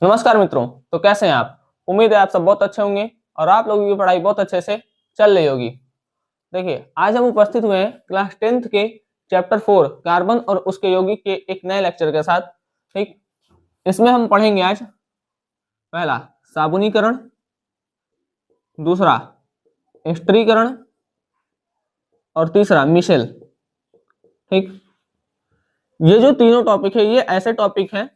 नमस्कार मित्रों। तो कैसे हैं आप? उम्मीद है आप सब बहुत अच्छे होंगे और आप लोगों की पढ़ाई बहुत अच्छे से चल रही होगी। देखिए, आज हम उपस्थित हुए हैं क्लास 10th के चैप्टर 4 कार्बन और उसके यौगिक के एक नए लेक्चर के साथ। ठीक, इसमें हम पढ़ेंगे आज पहला साबुनीकरण, दूसरा स्त्रीकरण और तीसरा मिशेल। ठीक, ये जो तीनों टॉपिक है ये ऐसे टॉपिक हैं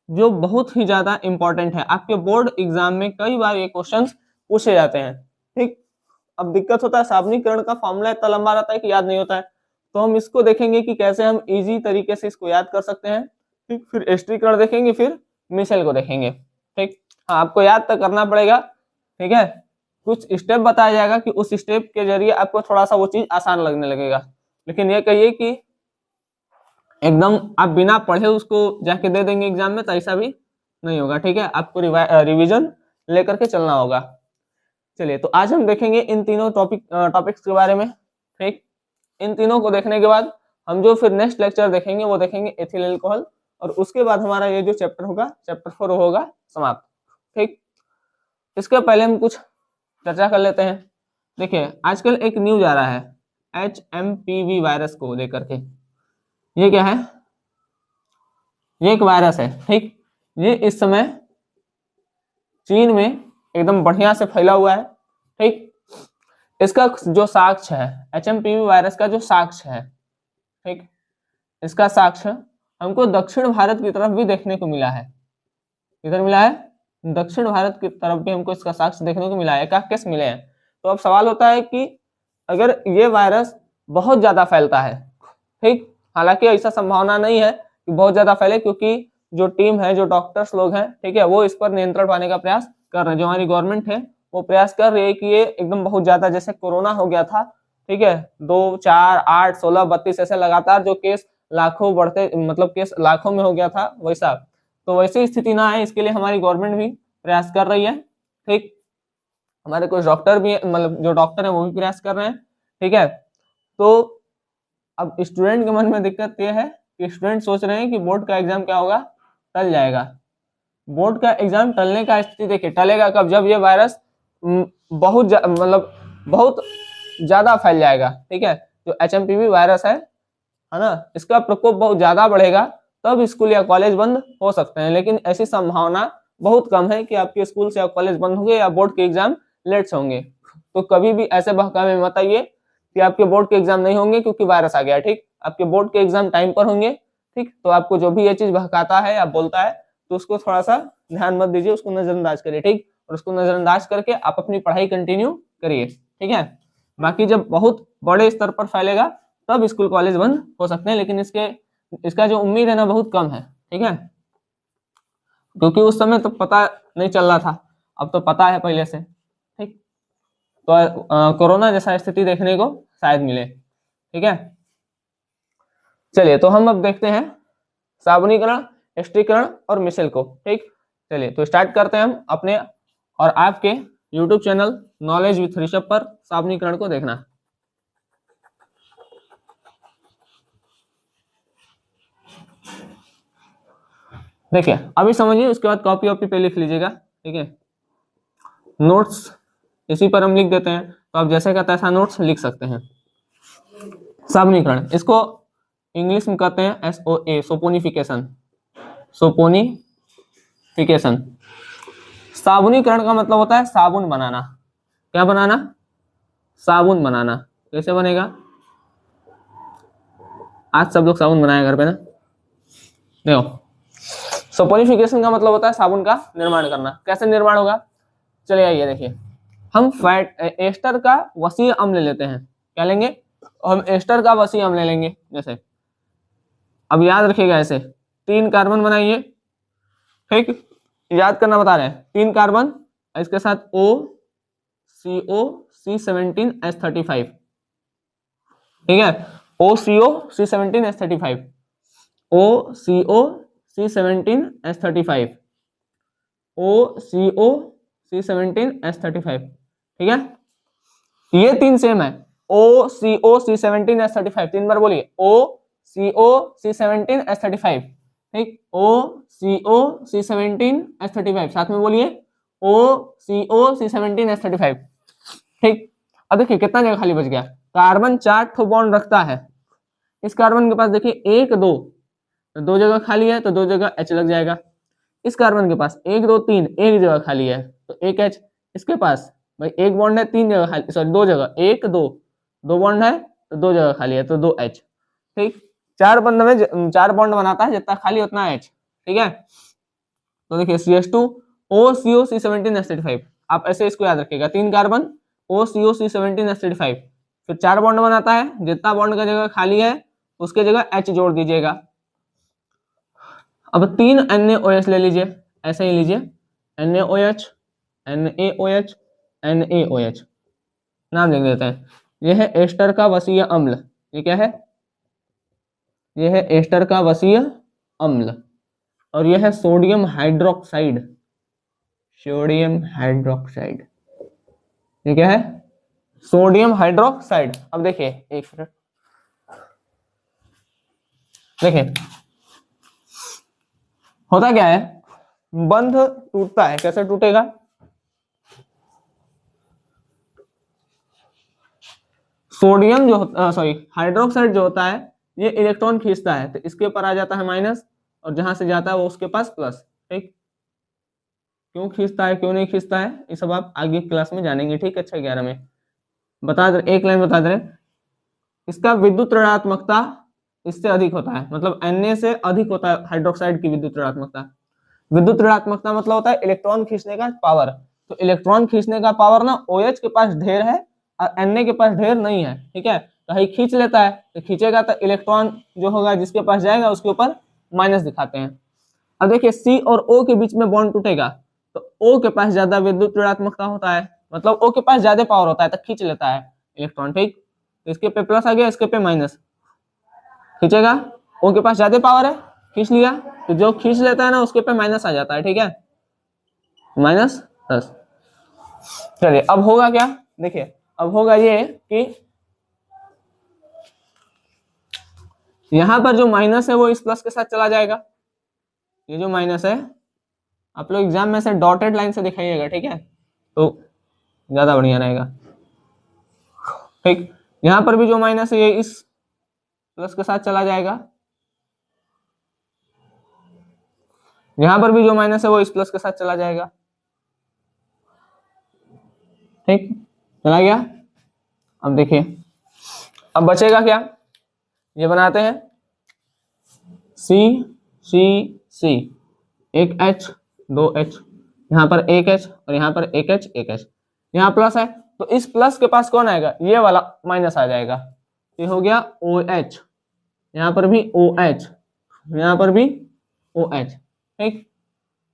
जो बहुत ही ज्यादा इंपॉर्टेंट है। आपके बोर्ड एग्जाम में कई बार ये क्वेश्चंस पूछे जाते हैं। ठीक, अब दिक्कत होता है साबुनीकरण का फॉर्मूला इतना लंबा रहता है कि याद नहीं होता है, तो हम इसको देखेंगे कि कैसे हम इजी तरीके से इसको याद कर सकते हैं। ठीक, फिर स्त्रीकरण देखेंगे, फिर मिशेल को देखेंगे। ठीक, हाँ, आपको याद तो करना पड़ेगा। ठीक है, कुछ स्टेप बताया जाएगा कि उस स्टेप के जरिए आपको थोड़ा सा वो चीज आसान लगने लगेगा। लेकिन ये कहिए कि एकदम आप बिना पढ़े उसको जाके दे देंगे एग्जाम में तो ऐसा भी नहीं होगा। ठीक है, आपको रिवीजन लेकर के चलना होगा। चलिए, तो आज हम देखेंगे इन तीनों टॉपिक्स के बारे में। ठीक, इन तीनों को देखने के बाद हम जो फिर नेक्स्ट लेक्चर देखेंगे वो देखेंगे एथिल अल्कोहल, और उसके बाद हमारा ये जो चैप्टर होगा चैप्टर 4 होगा समाप्त। ठीक, इसके पहले हम कुछ चर्चा कर लेते हैं। देखिए, आजकल एक न्यूज आ रहा है HMPV वायरस को लेकर के। ये क्या है? ये एक वायरस है। ठीक, ये इस समय चीन में एकदम बढ़िया से फैला हुआ है। ठीक, इसका जो साक्ष्य है, HMPV वायरस का जो साक्ष्य है, ठीक, इसका साक्ष्य हमको दक्षिण भारत की तरफ भी देखने को मिला है। किधर मिला है? दक्षिण भारत की तरफ भी हमको इसका साक्ष्य देखने को मिला है। एकाक केस मिले हैं। तो अब सवाल होता है कि अगर ये वायरस बहुत ज्यादा फैलता है, ठीक, हालांकि ऐसा संभावना नहीं है कि बहुत ज्यादा फैले, क्योंकि जो टीम है, जो डॉक्टर्स लोग हैं, ठीक है, वो इस पर नियंत्रण पाने का प्रयास कर रहे हैं। जो हमारी गवर्नमेंट है वो प्रयास कर रही है कि ये एकदम बहुत ज्यादा, जैसे कोरोना हो गया था, ठीक है, 2, 4, 8, 16, 32 ऐसे लगातार जो केस लाखों बढ़ते, मतलब केस लाखों में हो गया था, वैसा तो वैसी स्थिति ना आए इसके लिए हमारी गवर्नमेंट भी प्रयास कर रही है। ठीक, हमारे कुछ डॉक्टर भी, मतलब जो डॉक्टर है वो भी प्रयास कर रहे हैं। ठीक है, तो अब स्टूडेंट के मन में दिक्कत ये है कि स्टूडेंट सोच रहे हैं कि बोर्ड का एग्जाम क्या होगा, टल जाएगा। बोर्ड का एग्जाम टलने का स्थिति देखिए, टलेगा कब? जब ये वायरस मतलब बहुत ज्यादा फैल जाएगा। ठीक है, जो HMPV वायरस है ना, इसका प्रकोप बहुत ज्यादा बढ़ेगा, तब स्कूल या कॉलेज बंद हो सकते हैं। लेकिन ऐसी संभावना बहुत कम है कि आपके स्कूल से कॉलेज बंद होंगे या बोर्ड के एग्जाम लेट से होंगे। तो कभी भी ऐसे बहकावे में मत आइए कि आपके बोर्ड के एग्जाम नहीं होंगे क्योंकि वायरस आ गया। ठीक, आपके बोर्ड के एग्जाम टाइम पर होंगे। ठीक, तो आपको जो भी ये चीज बहकाता है या बोलता है तो उसको थोड़ा सा ध्यान मत दीजिए, उसको नजरअंदाज करिए। ठीक, और उसको नजरअंदाज करके आप अपनी पढ़ाई कंटिन्यू करिए। ठीक है, बाकी जब बहुत बड़े स्तर पर फैलेगा तब स्कूल कॉलेज बंद हो सकते हैं, लेकिन इसका जो उम्मीद है ना बहुत कम है। ठीक है, क्योंकि उस समय तो पता नहीं चल रहा था, अब तो पता है पहले से। ठीक, तो कोरोना जैसा स्थिति देखने को शायद मिले। ठीक है, चलिए, तो हम अब देखते हैं साबुनीकरण, स्त्रीकरण और मिशेल को। ठीक, चलिए तो स्टार्ट करते हैं हम अपने और आपके YouTube channel knowledge with Rishabh पर साबुनीकरण को देखना। देखिए, अभी समझिए, उसके बाद कॉपी वॉपी पे लिख लीजिएगा। ठीक है, नोट्स इसी पर हम लिख देते हैं, तो आप जैसे का तैसा नोट्स लिख सकते हैं। साबुनीकरण, इसको इंग्लिश में कहते हैं SOA, सोपोनिफिकेशन। सोपोनिफिकेशन, साबुनीकरण का मतलब होता है साबुन बनाना। क्या बनाना? साबुन बनाना। कैसे बनेगा? आज सब लोग साबुन बनाए घर पे ना, देखो। सोपोनिफिकेशन का मतलब होता है साबुन का निर्माण करना। कैसे निर्माण होगा? चलिए आइए देखिए, हम फैट एस्टर का वसीय अम्ल लेते हैं। क्या लेंगे? हम एस्टर का वसीय अम्ल लेंगे। जैसे अब याद रखिएगा, ऐसे 3 कार्बन बनाइए। ठीक, याद करना बता रहे हैं, 3 कार्बन, इसके साथ OCO C17H35। ठीक है, OCO C17H35, OCO C17H35, OCO C17H35। ठीक है, ये 3 सेम है। OCO C17H35, 3 बार बोलिए, OCO C17H35। ठीक, OCO C17H35, साथ में बोलिए OCO C17H35। ठीक, अब देखिए कितना जगह खाली बच गया। कार्बन 4 ठो बॉन्ड रखता है, इस कार्बन के पास देखिए 1 2, तो 2 जगह खाली है तो 2 जगह H लग जाएगा। इस कार्बन के पास 1 2 3, एक जगह खाली है तो 1 H। इसके पास भाई 1 बॉन्ड है, 3 जगह खाली, सॉरी 2 जगह, 1 2, 2 बॉन्ड है तो 2 जगह खाली है तो 2 H। ठीक, 4 बॉन्ड में 4 बॉन्ड बनाता है, जितना खाली उतना H। ठीक है, तो देखिए CH2 OCO C17H35, आप ऐसे इसको याद रखिएगा, 3 कार्बन OCO C17H35, फिर 4 बॉन्ड बनाता है, जितना बॉन्ड का जगह खाली है उसके जगह H जोड़ दीजिएगा। अब 3 NaOH ले लीजिए, ऐसे ही लीजिए, NaOH NaOH NaOH, नाम लिख देते हैं। यह है एस्टर का वसीय अम्ल। ये क्या है? यह है एस्टर का वसीय अम्ल। और यह है सोडियम हाइड्रोक्साइड। सोडियम हाइड्रोक्साइड, ये क्या है? Sodium hydroxide. अब देखिए एक मिनट, देखिए होता क्या है, बंध टूटता है, कैसे टूटेगा? सोडियम जो सॉरी हाइड्रोक्साइड जो होता है ये इलेक्ट्रॉन खींचता है, तो इसके ऊपर आ जाता है माइनस, और जहां से जाता है वो उसके पास प्लस। ठीक, क्यों खींचता है क्यों नहीं खींचता है ये सब आप आगे क्लास में जानेंगे। ठीक, अच्छा 11 में बता दे, एक लाइन बता दे रहे, इसका विद्युत ऋणात्मकता इससे अधिक होता है, मतलब Na से अधिक होता है हाइड्रोक्साइड की विद्युत ऋणात्मकता। विद्युत ऋणात्मकता मतलब होता है इलेक्ट्रॉन खींचने का पावर। तो इलेक्ट्रॉन खींचने का पावर ना OH के पास ढेर है और Na के पास ढेर नहीं है। ठीक है, तो खींच लेता है, तो खींचेगा तो इलेक्ट्रॉन जो होगा जिसके पास जाएगा उसके ऊपर माइनस दिखाते हैं। अब देखिए C और O के बीच में बॉन्ड टूटेगा तो O के पास ज्यादा विद्युत ऋणात्मकता होता है, मतलब O के पास ज्यादा पावर होता है तो खींच लेता है इलेक्ट्रॉन। ठीक, तो इसके पे प्लस आ गया, इसके पे माइनस, खींचेगा, O के पास ज्यादा पावर है, खींच लिया, तो जो खींच लेता है ना उसके पे माइनस आ जाता है। ठीक है, -10। चलिए अब होगा क्या, देखिए अब होगा ये कि यहां पर जो माइनस है वो इस प्लस के साथ चला जाएगा। ये जो माइनस है आप लोग एग्जाम में से डॉटेड लाइन से दिखाइएगा, ठीक है, तो ज्यादा बढ़िया रहेगा। ठीक, यहां पर भी जो माइनस है ये इस प्लस के साथ चला जाएगा, यहां पर भी जो माइनस है वो इस प्लस के साथ चला जाएगा। ठीक, चला गया। अब देखिए अब बचेगा क्या, ये बनाते हैं C C C, एक H 2 H, यहाँ पर एक H और यहाँ पर एक H एक H, यहाँ प्लस है तो इस प्लस के पास कौन आएगा, ये वाला माइनस आ जाएगा, ये हो गया OH, यहाँ पर भी OH, यहाँ पर भी OH। ठीक,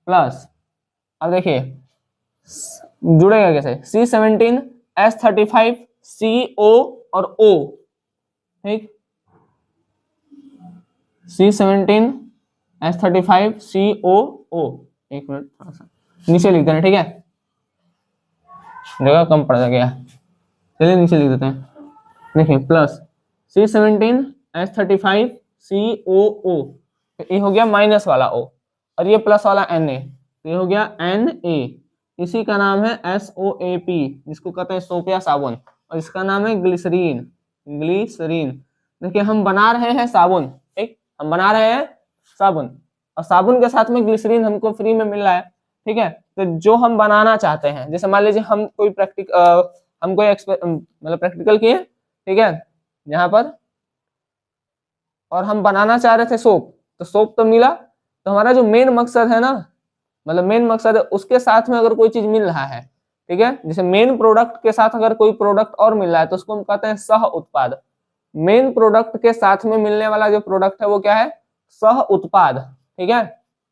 प्लस अब देखिए जुड़ेगा कैसे, C17H35 CO और O। ठीक, C17H35 COO, एक मिनट थोड़ा सा नीचे लिख देना, ठीक है, जगह कम पड़ गया, चलिए नीचे लिख देते हैं। देखिए प्लस C17H35 COO, तो ये हो गया माइनस वाला O, और ये प्लस वाला Na, तो ये हो गया Na, इसी का नाम है SOAP, जिसको कहते हैं सोप या साबुन, और इसका नाम है ग्लिसरीन। ग्लिसरीन, देखिए हम बना रहे हैं साबुन, ठीक, हम बना रहे हैं साबुन, और साबुन के साथ में ग्लिसरीन हमको फ्री में मिल रहा है। ठीक है, तो जो हम बनाना चाहते हैं, जैसे मान लीजिए हम कोई मतलब प्रैक्टिकल किए, ठीक है, यहाँ पर, और हम बनाना चाह रहे थे सोप, तो सोप तो मिला, तो हमारा जो मेन मकसद है ना, मतलब मेन मकसद है उसके साथ में अगर कोई चीज मिल रहा है, ठीक है, जैसे मेन प्रोडक्ट के साथ अगर कोई प्रोडक्ट और मिल रहा है तो उसको हम कहते हैं सह उत्पाद। मेन प्रोडक्ट के साथ में मिलने वाला जो प्रोडक्ट है वो क्या है, सह उत्पाद। ठीक है,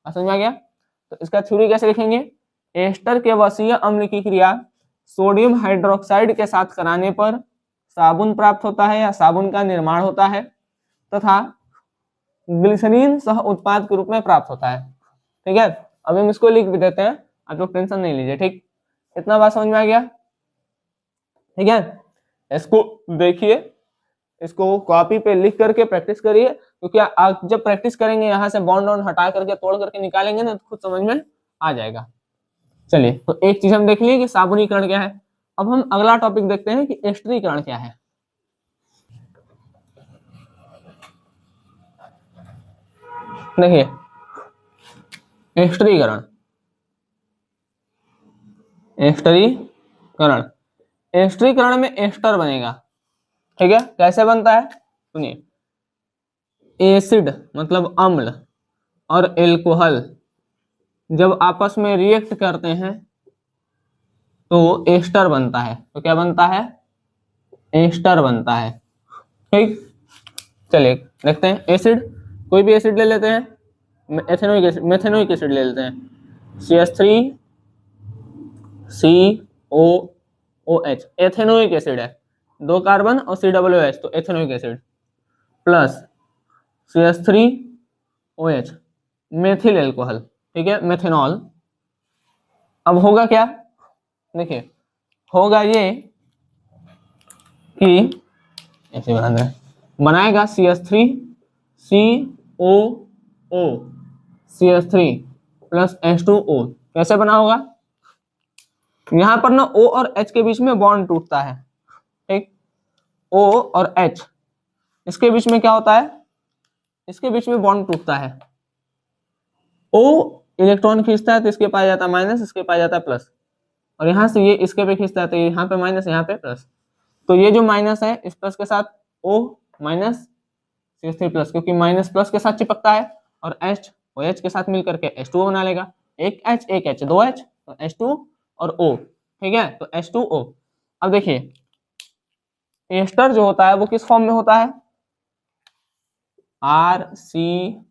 समझ में आ गया। तो इसका थ्योरी कैसे लिखेंगे, एस्टर के वसीय अम्ल की क्रिया सोडियम हाइड्रोक्साइड के साथ कराने पर साबुन प्राप्त होता है या साबुन का निर्माण होता है, तथा ग्लिसरीन सह उत्पाद के रूप में प्राप्त होता है। ठीक है, अब हम इसको लिख भी देते हैं, आप लोग टेंशन नहीं लीजिए। ठीक, इतना बात समझ में आ गया। ठीक है, इसको देखिए, इसको कॉपी पे लिख करके प्रैक्टिस करिए, क्योंकि आप जब प्रैक्टिस करेंगे यहाँ से बॉन्ड वॉन्ड हटा करके तोड़ करके निकालेंगे ना तो खुद समझ में आ जाएगा। चलिए, तो एक चीज हम देख लिए कि साबुनीकरण क्या है। अब हम अगला टॉपिक देखते हैं कि एस्टरीकरण क्या है। देखिए, एस्टरीकरण एस्टरीकरण में एस्टर बनेगा। ठीक है, कैसे बनता है सुनिए। एसिड मतलब अम्ल और एल्कोहल जब आपस में रिएक्ट करते हैं तो एस्टर बनता है। तो क्या बनता है? एस्टर बनता है। ठीक, चलिए देखते हैं। एसिड, कोई भी एसिड ले लेते हैं, एथेनोइक एसिड, मेथेनोइक एसिड ले लेते हैं, CH3COOH एथेनोइक एसिड है, 2 कार्बन और COOH, तो ethanoic acid plus CH3OH methyl alcohol. ठीक है, मेथेनॉल। अब होगा क्या? देखिए, होगा ये कि ऐसे बनाएगा CH3COO CH3 प्लस H2O। कैसे बना होगा? यहां पर ना O और H के बीच में बॉन्ड टूटता है। ठीक, O और H इसके बीच में क्या होता है? इसके बीच में बॉन्ड टूटता है। O इलेक्ट्रॉन खींचता है तो इसके पास जाता है माइनस, इसके पास जाता है प्लस, और यहां से ये इसके पे खींचता है तो यहाँ पे माइनस, यहाँ पे प्लस। तो ये जो माइनस है इस प्लस के साथ O माइनस CH3 प्लस, क्योंकि माइनस प्लस के साथ चिपकता है, और H OH के साथ मिलकर के H2O बना लेगा। एक H 2 H, तो H2 और O। ठीक है, तो H2O। अब देखिए, एस्टर जो होता है वो किस फॉर्म में होता है? RCOOR।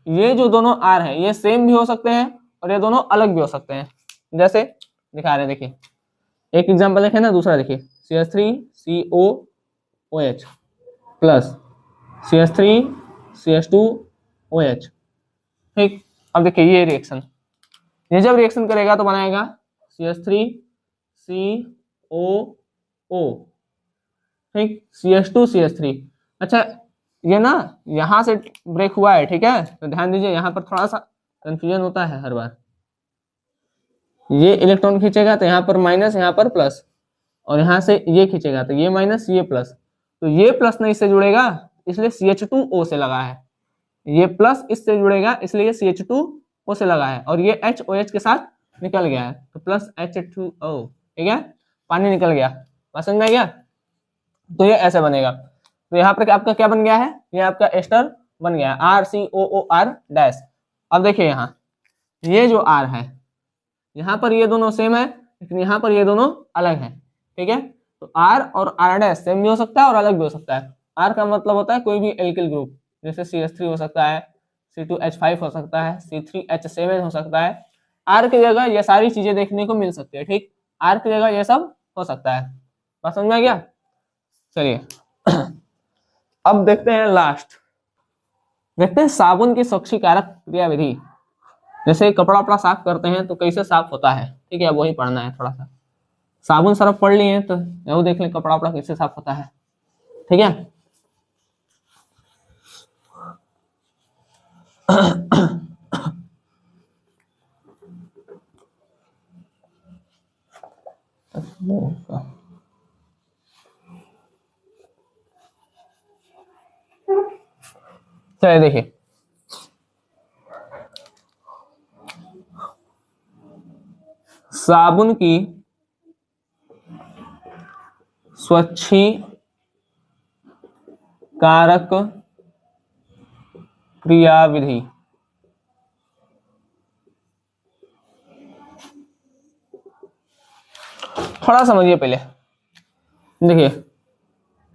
ये जो दोनों R है ये सेम भी हो सकते हैं और ये दोनों अलग भी हो सकते हैं। जैसे दिखा रहे हैं, देखिए एक एग्जांपल देखें ना, दूसरा देखिए, CH3COOH प्लस CH3CH2OH। ठीक, अब देखिए ये रिएक्शन, ये जब रिएक्शन करेगा तो बनाएगा CH3COO। ठीक, CH2CH3। अच्छा, ये ना यहां से ब्रेक हुआ है। ठीक है, तो ध्यान दीजिए, यहाँ पर थोड़ा सा कंफ्यूजन होता है हर बार। ये इलेक्ट्रॉन खींचेगा तो यहाँ पर माइनस, यहाँ पर प्लस, और यहाँ से ये खींचेगा तो ये माइनस, ये प्लस। तो ये प्लस नहीं इससे जुड़ेगा, इसलिए CH2O से लगा है। ये प्लस इससे जुड़ेगा, इसलिए CH2O से लगा है, और ये HOH के साथ निकल गया है तो प्लस H2O। ठीक है, पानी निकल गया, बात समझ में आ गया? तो ये ऐसे बनेगा। तो यहाँ पर आपका क्या बन गया है? ये आपका एस्टर बन गया है, RCOOR-। अब देखिए यहाँ ये जो R है, यहाँ पर ये दोनों सेम है लेकिन यहाँ पर ये दोनों अलग है। ठीक है, तो R और R' सेम भी हो सकता है और अलग भी हो सकता है। R का मतलब होता है कोई भी एल्किल ग्रुप, जैसे CH3 हो सकता है, C2H5 हो सकता है, C3H7 हो सकता है। R की जगह ये सारी चीजें देखने को मिल सकती है। ठीक, R की जगह ये सब हो सकता है। बात समझ में आ गया? चलिए अब देखते हैं लास्ट, देखते हैं साबुन की स्वच्छीकारक क्रियाविधि। जैसे कपड़ा वपड़ा साफ करते हैं तो कैसे साफ होता है, ठीक है, वही पढ़ना है थोड़ा सा। साबुन सरफ पढ़ लिए तो वो देख लें कपड़ा वपड़ा कैसे साफ होता है। ठीक है, चलिए देखिए, साबुन की स्वच्छीकारक क्रियाविधि। थोड़ा समझिए पहले, देखिए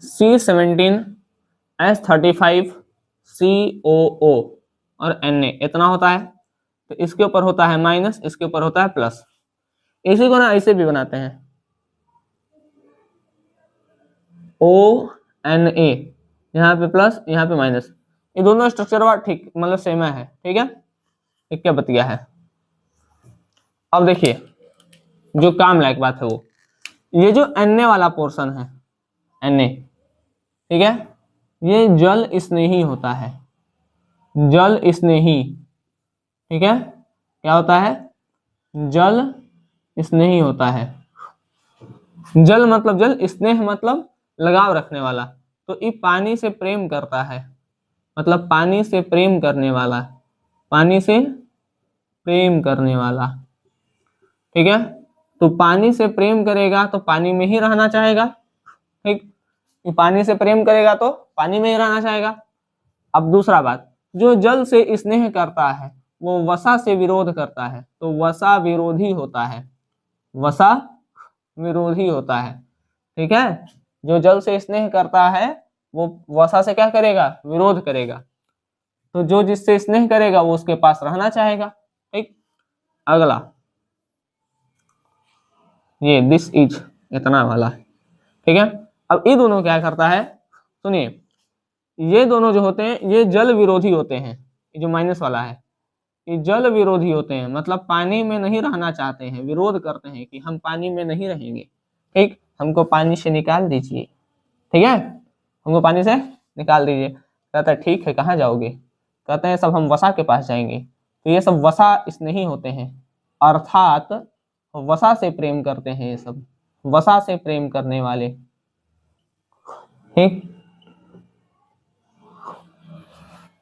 C17H35COO और Na इतना होता है, तो इसके ऊपर होता है माइनस, इसके ऊपर होता है प्लस। इसी को ना ऐसे भी बनाते हैं, ONA, यहाँ पे प्लस यहाँ पे माइनस। ये दोनों स्ट्रक्चर ठीक मतलब सेम है। ठीक है, एक क्या बतिया है। अब देखिए जो काम लायक बात है वो, ये जो Na वाला पोर्शन है, Na, ठीक है, ये जल स्नेही होता है, जल स्नेही, ठीक है, क्या होता है, जल स्नेही होता है। जल मतलब जल, स्नेह मतलब लगाव रखने वाला, तो ये पानी से प्रेम करता है, मतलब पानी से प्रेम करने वाला, पानी से प्रेम करने वाला, ठीक है। तो पानी से प्रेम करेगा तो पानी में ही रहना चाहेगा, ठीक, पानी से प्रेम करेगा तो पानी में ही रहना चाहेगा। अब दूसरा बात, जो जल से स्नेह करता है वो वसा से विरोध करता है, तो वसा विरोधी होता है, वसा विरोधी होता है, ठीक है। जो जल से स्नेह करता है वो वसा से क्या करेगा, विरोध करेगा, तो जो जिससे स्नेह करेगा वो उसके पास रहना चाहेगा, ठीक। अगला ये दिस इज, इतना वाला, ठीक है। अब ये दोनों क्या करता है, सुनिए, ये दोनों जो होते हैं ये जल विरोधी होते हैं, ये जो माइनस वाला है ये जल विरोधी होते हैं, मतलब पानी में नहीं रहना चाहते हैं, विरोध करते हैं कि हम पानी में नहीं रहेंगे, ठीक, हमको पानी से निकाल दीजिए, ठीक है, हमको पानी से निकाल दीजिए। कहता है ठीक है, कहाँ जाओगे, कहते हैं सब हम वसा के पास जाएंगे, तो ये सब वसा स्नेही होते हैं, अर्थात वसा से प्रेम करते हैं, ये सब वसा से प्रेम करने वाले, ठीक।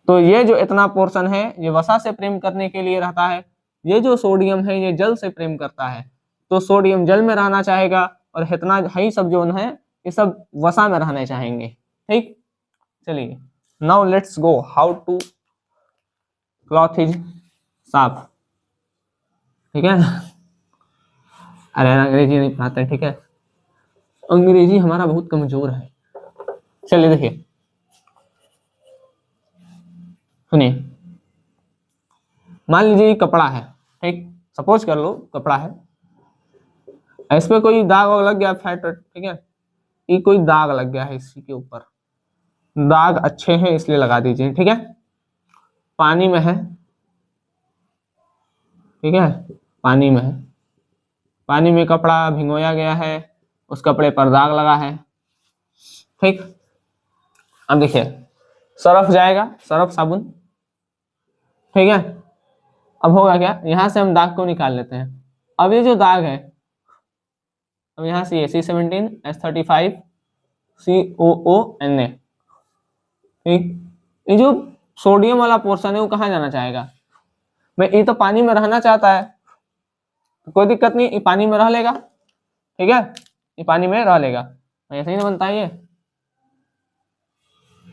तो ये जो इतना पोर्शन है ये वसा से प्रेम करने के लिए रहता है, ये जो सोडियम है ये जल से प्रेम करता है, तो सोडियम जल में रहना चाहेगा, और इतना हाई सब जो है ये सब वसा में रहना चाहेंगे, ठीक। चलिए, now let's go how to cloth is साफ, ठीक है। अरे अंग्रेजी नहीं पढ़ाते, ठीक है, अंग्रेजी हमारा बहुत कमजोर है। चलिए देखिए, सुनिए, मान लीजिए ये कपड़ा है, ठीक, सपोज कर लो कपड़ा है, इस पे कोई दाग वाग लग गया फैट, ठीक है, ये कोई दाग लग गया है इसी के ऊपर, दाग अच्छे हैं इसलिए लगा दीजिए, ठीक है। पानी में है, ठीक है, पानी में है, पानी में कपड़ा भिगोया गया है, उस कपड़े पर दाग लगा है, ठीक। अब देखिए, सर्फ जाएगा, सर्फ साबुन, ठीक है। अब होगा क्या, यहां से हम दाग को निकाल लेते हैं। अब ये जो दाग है, अब यहां से ये C17 H35 COONA, ठीक, ये जो सोडियम वाला पोर्शन है वो कहाँ जाना चाहेगा, मैं ये तो पानी में रहना चाहता है, तो कोई दिक्कत नहीं, ये पानी में रह लेगा, ठीक है, ये पानी में रह लेगा, ऐसे ही ना बनता है ये,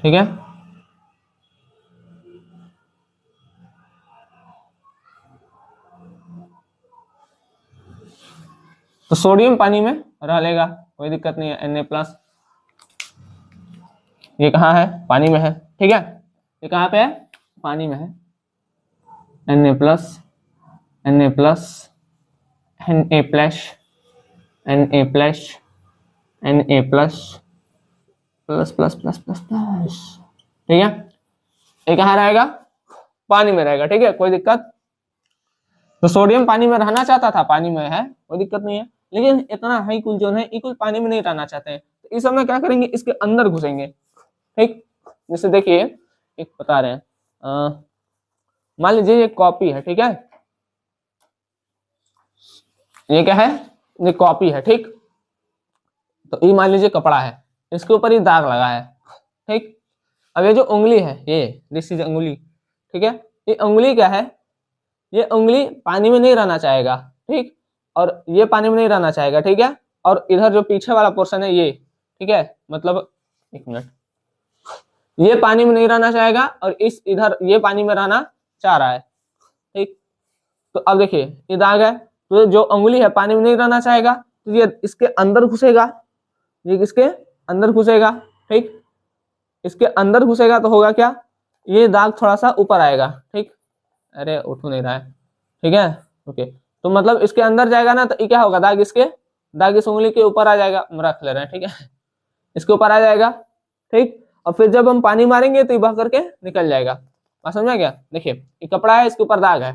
ठीक है। तो सोडियम पानी में रह लेगा, कोई दिक्कत नहीं है, Na+, ये कहाँ है, पानी में है, ठीक है, ये कहाँ पे है, पानी में है, Na+, Na+, Na+, Na+, plus plus plus plus plus, ठीक है, ये कहाँ रहेगा, पानी में रहेगा, ठीक है, कोई दिक्कत। तो सोडियम पानी में रहना चाहता था, पानी में है, कोई दिक्कत नहीं है, लेकिन इतना हाई कुल जो है इक्वल पानी में नहीं रहना चाहते हैं, तो इस समय क्या करेंगे, इसके अंदर घुसेंगे, ठीक। जैसे देखिए, एक बता रहे हैं, मान लीजिए ये कॉपी है, ठीक है, ये क्या है, ये कॉपी है, ठीक। तो ये मान लीजिए कपड़ा है, इसके ऊपर ये दाग लगा है, ठीक। अब ये जो उंगली है, ये दिस इज उंगली, ठीक है, ये उंगली क्या है, ये उंगली पानी में नहीं रहना चाहेगा, ठीक, और ये पानी में नहीं रहना चाहेगा, ठीक है, और इधर जो पीछे वाला पोर्शन है ये, ठीक है, मतलब एक मिनट, ये पानी में नहीं रहना चाहेगा और इस इधर ये पानी में रहना चाह रहा है, ठीक। तो अब देखिए ये दाग है, तो जो उंगली है पानी में नहीं रहना चाहेगा, तो ये इसके अंदर घुसेगा, ये किसके अंदर घुसेगा, ठीक, इसके अंदर घुसेगा तो होगा क्या, ये दाग थोड़ा सा ऊपर आएगा, ठीक, अरे उठ नहीं रहा है, ठीक है, ओके। तो मतलब इसके अंदर जाएगा ना, तो ये क्या होगा, दाग इस उंगली के ऊपर आ जाएगा, हम रख ले रहे हैं, ठीक है, इसके ऊपर आ जाएगा, ठीक। और फिर जब हम पानी मारेंगे तो ये बह करके निकल जाएगा, बात समझ में क्या। देखिए ये कपड़ा है, इसके ऊपर दाग है,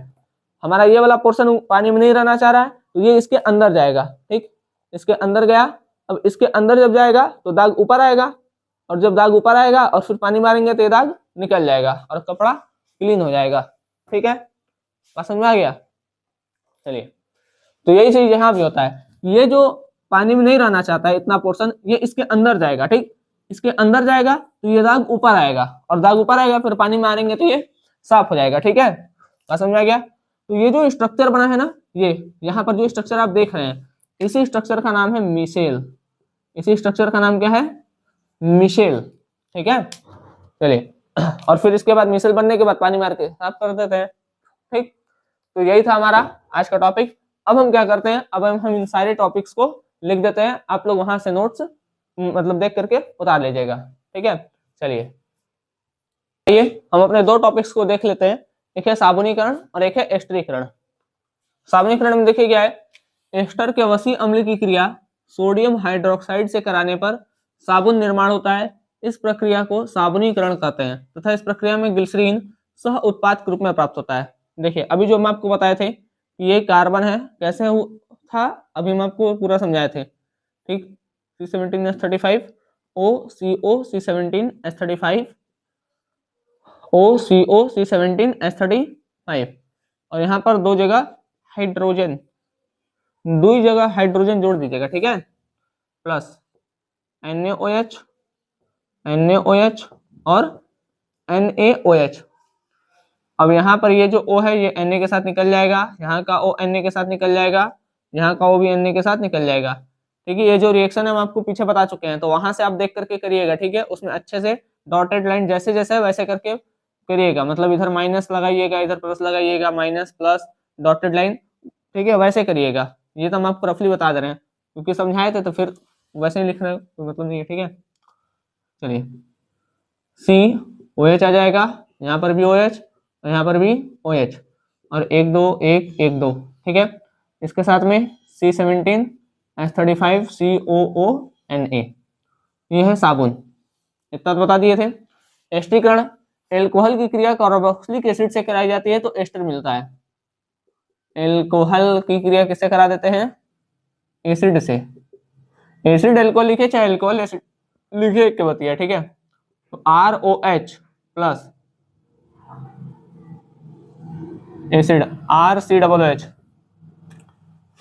हमारा ये वाला पोर्शन पानी में नहीं रहना चाह रहा है, तो ये इसके अंदर जाएगा, ठीक, इसके अंदर गया अब इसके अंदर जब जाएगा तो दाग ऊपर आएगा, और जब दाग ऊपर आएगा और फिर पानी मारेंगे तो ये दाग निकल जाएगा और कपड़ा क्लीन हो जाएगा। ठीक है, बात समझ में आ गया। चलिए, तो यही चीज यहाँ भी होता है, ये जो पानी में नहीं रहना चाहता है इतना पोर्शन, ये इसके अंदर जाएगा। ठीक, इसके अंदर जाएगा तो ये दाग ऊपर आएगा, और दाग ऊपर आएगा फिर पानी में मारेंगे तो ये साफ हो जाएगा। ठीक है, बात समझ में आ गया। तो ये जो स्ट्रक्चर बना है ना, ये यहाँ पर जो स्ट्रक्चर आप देख रहे हैं, इसी स्ट्रक्चर का नाम है मिसेल। इसी स्ट्रक्चर का नाम क्या है? मिसेल। ठीक है, चलिए, और फिर इसके बाद मिसेल बनने के बाद पानी मार के साफ कर देते हैं। ठीक, तो यही था हमारा आज का टॉपिक। अब हम क्या करते हैं, अब हम इन सारे टॉपिक्स को लिख देते हैं, आप लोग वहां से नोट्स मतलब देख करके उतार लीजिएगा। ठीक है, चलिए हम अपने दो टॉपिक्स को देख लेते हैं, एक है साबुनीकरण और एक है एस्टरीकरण। साबुनीकरण में देखिए क्या है, एस्टर के वसी अम्ल की क्रिया सोडियम हाइड्रोक्साइड से कराने पर साबुन निर्माण होता है। इस प्रक्रिया को साबुनीकरण कहते हैं तथा इस प्रक्रिया में ग्लिसरीन सह उत्पाद के रूप में प्राप्त होता है। देखिए, अभी जो हम आपको बताए थे ये कार्बन है, कैसे था अभी हम आपको पूरा समझाए थे। ठीक, C17H35 OCO C17H35 OCO C17H35, और यहाँ पर दो जगह हाइड्रोजन जोड़ दीजिएगा। ठीक है, प्लस NaOH और NaOH। अब यहाँ पर ये जो O है ये Na के साथ निकल जाएगा, यहाँ का O Na के साथ निकल जाएगा, यहाँ का O भी Na के साथ निकल जाएगा। ठीक है, ये जो रिएक्शन है हम आपको पीछे बता चुके हैं, तो वहां से आप देख करके करिएगा। ठीक है, उसमें अच्छे से डॉटेड लाइन जैसे जैसे वैसे करके करिएगा, मतलब इधर माइनस लगाइएगा, इधर प्लस लगाइएगा, माइनस प्लस डॉटेड लाइन। ठीक है, वैसे करिएगा। ये तो हम आपको रफली बता दे रहे हैं क्योंकि समझाए थे, तो फिर वैसे ही लिख रहे हो मतलब नहीं है। ठीक है, चलिए, COH आ जाएगा, यहाँ पर भी OH और यहाँ पर भी OH, और 1 2 1 1 2। ठीक है, इसके साथ में C17H35 COONA, ये है साबुन। इतना तो बता दिए थे। एस्टरीकरण, एल्कोहल की क्रिया कार्बोक्सिलिक एसिड से कराई जाती है तो एस्टर मिलता है। एल्कोहल की क्रिया किससे करा देते हैं? एसिड से। एसिड एल्कोहल लिखे चाहे एल्कोहल एसिड लिखे के बतिया। ठीक है, तो ROH प्लस एसिड RCOOH।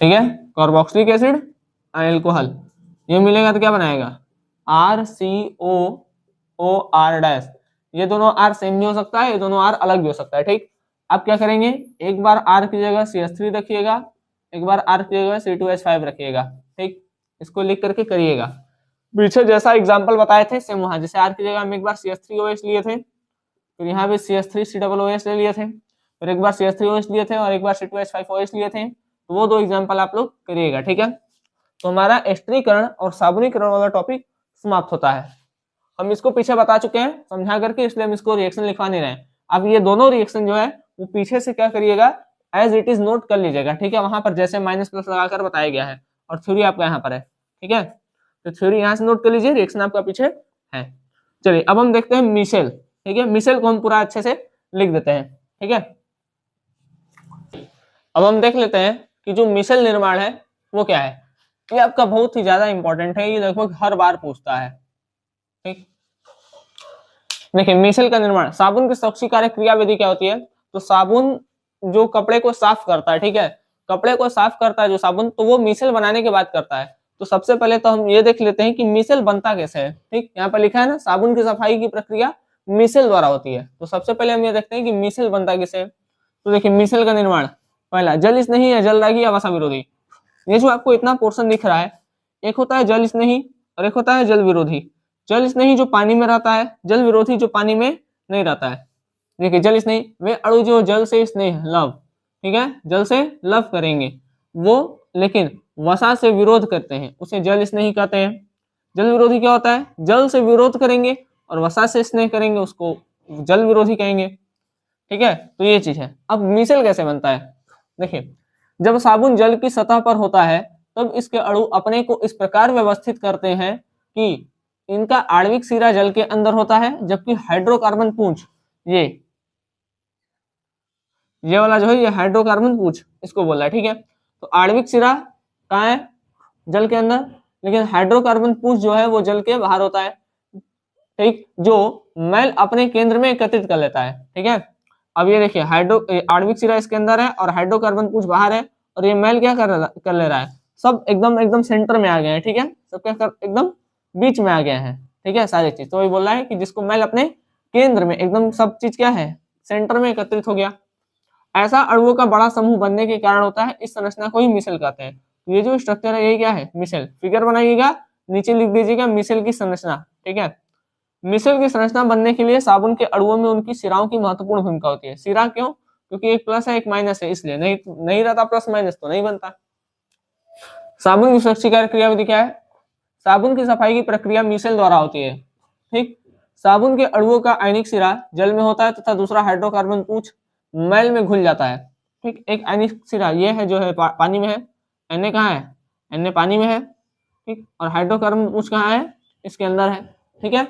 ठीक है, कार्बोक्सिलिक एसिड एल्कोहल, ये मिलेगा तो क्या बनाएगा? RCOOR-। ये दोनों R सेम भी हो सकता है, ये दोनों R अलग भी हो सकता है। ठीक, आप क्या करेंगे, एक बार R की जगह CH3 रखिएगा, एक बार R की जगह C2H5 रखिएगा। ठीक, इसको लिख करके करिएगा। पीछे जैसा एग्जांपल बताए थे सेम वहां, जैसे R की जगह हम एक बार CH3OH लिए थे, फिर यहाँ पे CH3COOH ले लिए थे, फिर एक बार CH3OH लिए थे और एक बार C2H5OH लिए थे, तो वो दो एग्जांपल आप लोग करिएगा। ठीक है, तो हमारा एस्टरीकरण और साबुनीकरण वाला टॉपिक समाप्त होता है। हम इसको पीछे बता चुके हैं समझा करके, इसलिए हम इसको रिएक्शन लिखवा नहीं रहे। अब ये दोनों रिएक्शन जो है वो पीछे से क्या करिएगा, एज इट इज नोट कर लीजिएगा। ठीक है, वहां पर जैसे माइनस प्लस लगाकर बताया गया है, और थ्योरी आपका यहाँ पर है। ठीक है, तो थ्योरी यहाँ से नोट कर लीजिए, रिएक्शन आपका पीछे है। चलिए, अब हम देखते हैं मिसेल। ठीक है, मिसेल को हम पूरा अच्छे से लिख देते हैं। ठीक है, अब हम देख लेते हैं कि जो मिसेल निर्माण है वो क्या है। ये आपका बहुत ही ज्यादा इंपॉर्टेंट है, ये लगभग हर बार पूछता है। ठीक, देखिए, मिसेल का निर्माण, साबुन की स्वच्छीकारक क्रिया विधि क्या होती है? तो साबुन जो कपड़े को साफ करता है, ठीक है, कपड़े को साफ करता है जो साबुन, तो वो मिसेल बनाने के बाद करता है। तो सबसे पहले तो हम ये देख लेते हैं कि मिसेल बनता कैसे है। ठीक, यहाँ पर लिखा है ना, साबुन की सफाई की प्रक्रिया मिसेल द्वारा होती है। तो सबसे पहले हम ये देखते हैं कि मिसेल बनता कैसे है। तो देखिए, मिसेल का निर्माण, पहला जल स्नेही या जलदागी या वसा विरोधी। ये जो आपको इतना पोर्शन दिख रहा है, एक होता है जल स्नेही और एक होता है जल विरोधी। जल स्नेही जो पानी में रहता है, जल विरोधी जो पानी में नहीं रहता है। देखिए, जल स्नेही वे अणु जो जल से स्नेह लव, ठीक है, जल से लव करेंगे वो, लेकिन वसा से विरोध करते हैं, उसे जल स्नेही कहते हैं। जल विरोधी क्या होता है? जल से विरोध करेंगे और वसा से स्नेह करेंगे, उसको जल विरोधी कहेंगे। ठीक है, तो ये चीज है। अब मिसेल कैसे बनता है? देखिए, जब साबुन जल की सतह पर होता है तब इसके अणु अपने को इस प्रकार व्यवस्थित करते हैं कि इनका आणविक सिरा जल के अंदर होता है, जबकि हाइड्रोकार्बन पूंछ, ये वाला जो है ये हाइड्रोकार्बन पूंछ इसको बोला है। ठीक है, तो आणविक सिरा कहाँ है? जल के अंदर, लेकिन हाइड्रोकार्बन पूंछ जो है वो जल के बाहर होता है, ठीक, जो मैल अपने केंद्र में एकत्रित कर लेता है। ठीक है, अब ये देखिए आणविक सिरा इसके अंदर है और हाइड्रोकार्बन पूंछ बाहर है, और ये मैल क्या कर ले रहा है, सब एकदम एकदम सेंटर में आ गए हैं। ठीक है, सब क्या एकदम बीच में आ गए हैं। ठीक है, सारी चीज तो वही बोल रहा है कि जिसको मैल अपने केंद्र में एकदम सब चीज क्या है, सेंटर में एकत्रित हो गया। ऐसा अणुओं का बड़ा समूह बनने के कारण होता है, इस संरचना को ही मिसेल कहते हैं। तो ये जो स्ट्रक्चर है यही क्या है, मिसेल। फिगर बनाइएगा, नीचे लिख दीजिएगा मिसेल की संरचना। ठीक है, मिसेल की संरचना बनने के लिए साबुन के अणुओं में उनकी सिराओं की महत्वपूर्ण भूमिका होती है। सिरा क्यों, क्योंकि एक प्लस है एक माइनस है, इसलिए नहीं रहता प्लस माइनस तो नहीं बनता। साबुन की सुरक्षित क्रियाविधि क्या है, साबुन की सफाई की प्रक्रिया मिसेल द्वारा होती है। ठीक, साबुन के अणुओं का आयनिक सिरा जल में होता है तथा दूसरा हाइड्रोकार्बन पूंछ मैल में घुल जाता है। ठीक, एक आयनिक सिरा ये है जो है पानी में है, Na कहाँ है, Na पानी में है। ठीक, और हाइड्रोकार्बन पूंछ कहाँ है, इसके अंदर है। ठीक है,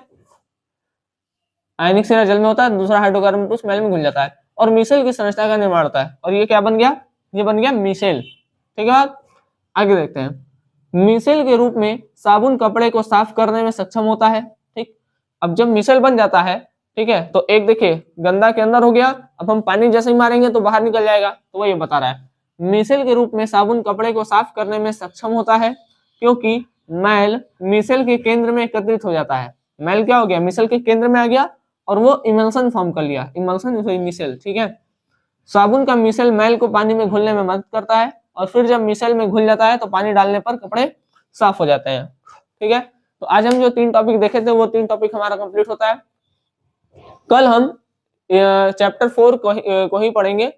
आयनिक सिरा जल में होता है, दूसरा हाइड्रोकार्बन पूंछ मैल में घुल जाता है और मिसेल की संरचना का निर्माण होता है। और ये क्या बन गया, ये बन गया मिसेल। ठीक है, आगे देखते हैं। मिसेल के रूप में साबुन कपड़े को साफ करने में सक्षम होता है। ठीक, अब जब मिसेल बन जाता है, ठीक है, तो एक देखिए गंदा के अंदर हो गया, अब हम पानी जैसे ही मारेंगे तो बाहर निकल जाएगा, तो वो ये बता रहा है मिसेल के रूप में साबुन कपड़े को साफ करने में सक्षम होता है, क्योंकि मैल मिसेल के केंद्र में एकत्रित हो जाता है। मैल क्या हो गया, मिसेल के केंद्र में आ गया और वो इमल्सन फॉर्म कर लिया, इमल्सन मिसेल। ठीक है, साबुन का मिसेल मैल को पानी में घुलने में मदद करता है, और फिर जब मिसेल में घुल जाता है तो पानी डालने पर कपड़े साफ हो जाते हैं। ठीक है, तो आज हम जो 3 टॉपिक देखे थे वो 3 टॉपिक हमारा कंप्लीट होता है। कल हम चैप्टर 4 को ही पढ़ेंगे,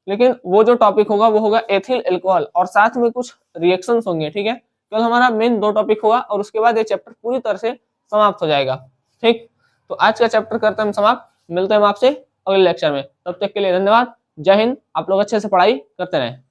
लेकिन वो जो टॉपिक होगा वो होगा एथिल अल्कोहल, और साथ में कुछ रिएक्शंस होंगे। ठीक है, कल हमारा मेन 2 टॉपिक होगा और उसके बाद ये चैप्टर पूरी तरह से समाप्त हो जाएगा। ठीक, तो आज का चैप्टर करते हैं हम समाप्त, मिलते हैं हम आपसे अगले लेक्चर में। तब तक के लिए धन्यवाद, जय हिंद। आप लोग अच्छे से पढ़ाई करते रहें।